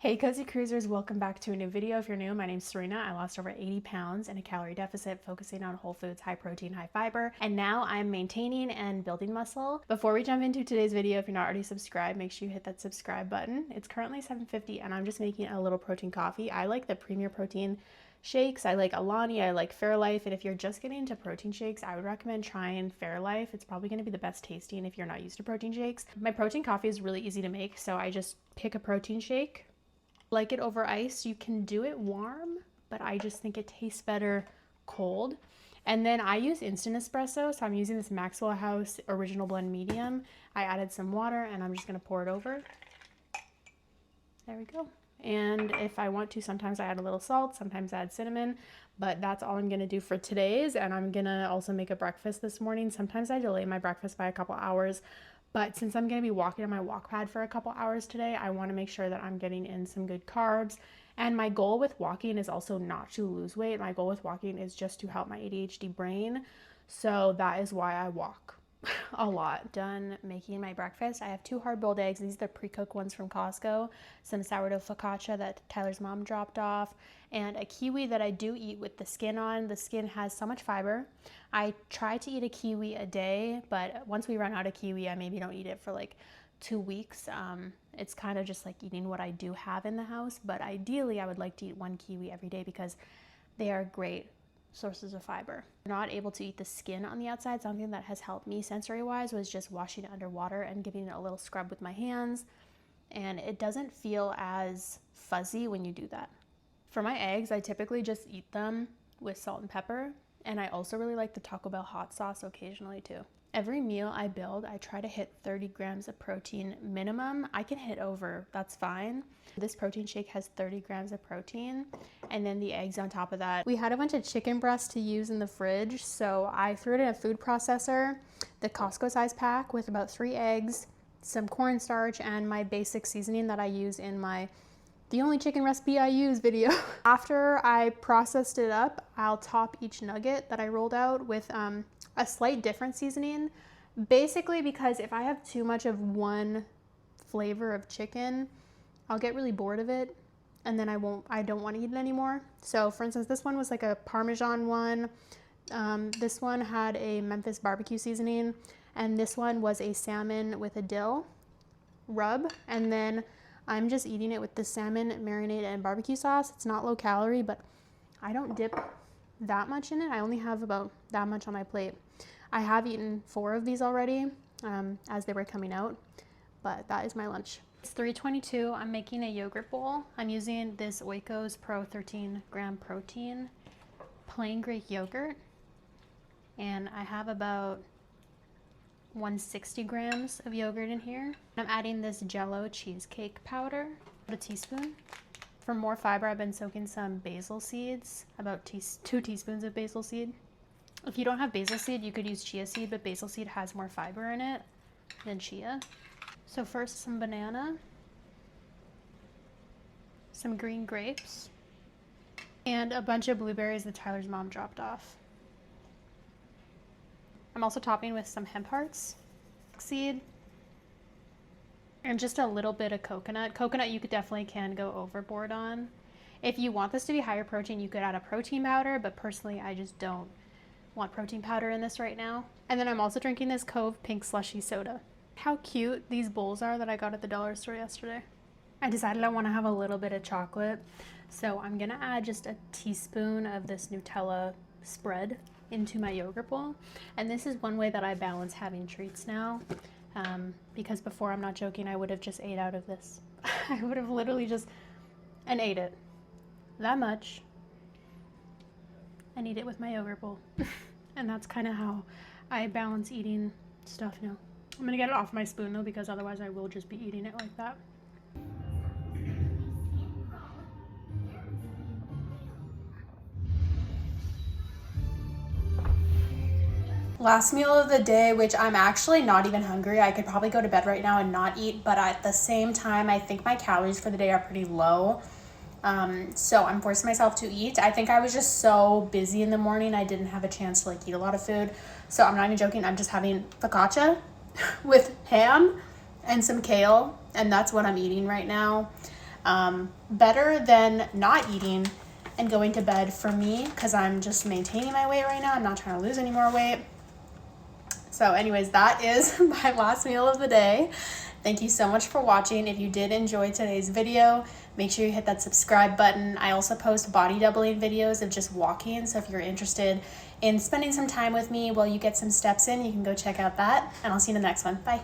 Hey Cozy Cruisers, welcome back to a new video. If you're new, my name's Serena. I lost over 80 pounds in a calorie deficit, focusing on whole foods, high protein, high fiber, and now I'm maintaining and building muscle. Before we jump into today's video, if you're not already subscribed, make sure you hit that subscribe button. It's currently 7:50 and I'm just making a little protein coffee. I like the Premier Protein shakes. I like Alani, I like Fairlife, and if you're just getting into protein shakes, I would recommend trying Fairlife. It's probably going to be the best tasting if you're not used to protein shakes. My protein coffee is really easy to make, so I just pick a protein shake. Like it over ice. You can do it warm, but I just think it tastes better cold. And then I use instant espresso, so I'm using this Maxwell House Original Blend Medium. I added some water and I'm just gonna pour it over. There we go. And if I want to, sometimes I add a little salt, sometimes I add cinnamon, but that's all I'm gonna do for today's. And I'm gonna also make a breakfast this morning. Sometimes I delay my breakfast by a couple hours, but since I'm going to be walking on my walk pad for a couple hours today, I want to make sure that I'm getting in some good carbs. And my goal with walking is also not to lose weight. My goal with walking is just to help my ADHD brain. So that is why I walk a lot. Done making my breakfast. I have 2 hard-boiled eggs. These are the pre-cooked ones from Costco. Some sourdough focaccia that Tyler's mom dropped off. And a kiwi that I do eat with the skin on. The skin has so much fiber. I try to eat a kiwi a day, but once we run out of kiwi, I maybe don't eat it for like 2 weeks. It's kind of just like eating what I do have in the house, but ideally I would like to eat 1 kiwi every day because they are great sources of fiber. Not able to eat the skin on the outside. Something that has helped me sensory wise was just washing it underwater and giving it a little scrub with my hands, and it doesn't feel as fuzzy when you do that. For my eggs, I typically just eat them with salt and pepper, and I also really like the Taco Bell hot sauce occasionally too. Every meal I build, I try to hit 30 grams of protein minimum. I can hit over, that's fine. This protein shake has 30 grams of protein, and then the eggs on top of that. We had a bunch of chicken breasts to use in the fridge, so I threw it in a food processor, the Costco size pack with about 3 eggs, some cornstarch, and my basic seasoning that I use in my the only chicken recipe I use video. After I processed it up, I'll top each nugget that I rolled out with a slight different seasoning. Basically because if I have too much of one flavor of chicken, I'll get really bored of it and then I don't want to eat it anymore. So for instance, this one was like a Parmesan one. This one had a Memphis barbecue seasoning, and this one was a salmon with a dill rub, and then I'm just eating it with the salmon marinade and barbecue sauce. It's not low calorie, but I don't dip that much in it. I only have about that much on my plate. I have eaten 4 of these already as they were coming out, but that is my lunch. It's 3:22. I'm making a yogurt bowl. I'm using this Oikos Pro 13 gram protein plain Greek yogurt, and I have about 160 grams of yogurt in here. I'm adding this Jello cheesecake powder, a teaspoon. For more fiber, I've been soaking some basil seeds, about 2 teaspoons of basil seed. If you don't have basil seed, you could use chia seed, but basil seed has more fiber in it than chia. So first, some banana, some green grapes, and a bunch of blueberries that Tyler's mom dropped off. I'm also topping with some hemp hearts, seed, and just a little bit of coconut. Coconut you can go overboard on. If you want this to be higher protein, you could add a protein powder, but personally I just don't want protein powder in this right now. And then I'm also drinking this Cove pink slushy soda. How cute these bowls are that I got at the dollar store yesterday. I decided I want to have a little bit of chocolate, so I'm gonna add just a teaspoon of this Nutella spread into my yogurt bowl. And this is one way that I balance having treats now, because before, I'm not joking, I would have just ate out of this. I would have literally just and ate it that much and eat it with my yogurt bowl. And that's kind of how I balance eating stuff now. I'm gonna get it off my spoon though, because otherwise I will just be eating it like that. Last meal of the day, which I'm actually not even hungry. I could probably go to bed right now and not eat, but at the same time, I think my calories for the day are pretty low. So I'm forcing myself to eat. I think I was just so busy in the morning, I didn't have a chance to eat a lot of food. So I'm not even joking, I'm just having focaccia with ham and some kale, and that's what I'm eating right now. better than not eating and going to bed for me, because I'm just maintaining my weight right now. I'm not trying to lose any more weight. So anyways, that is my last meal of the day. Thank you so much for watching. If you did enjoy today's video, make sure you hit that subscribe button. I also post body doubling videos of just walking, so if you're interested in spending some time with me while you get some steps in, you can go check out that, and I'll see you in the next one. Bye.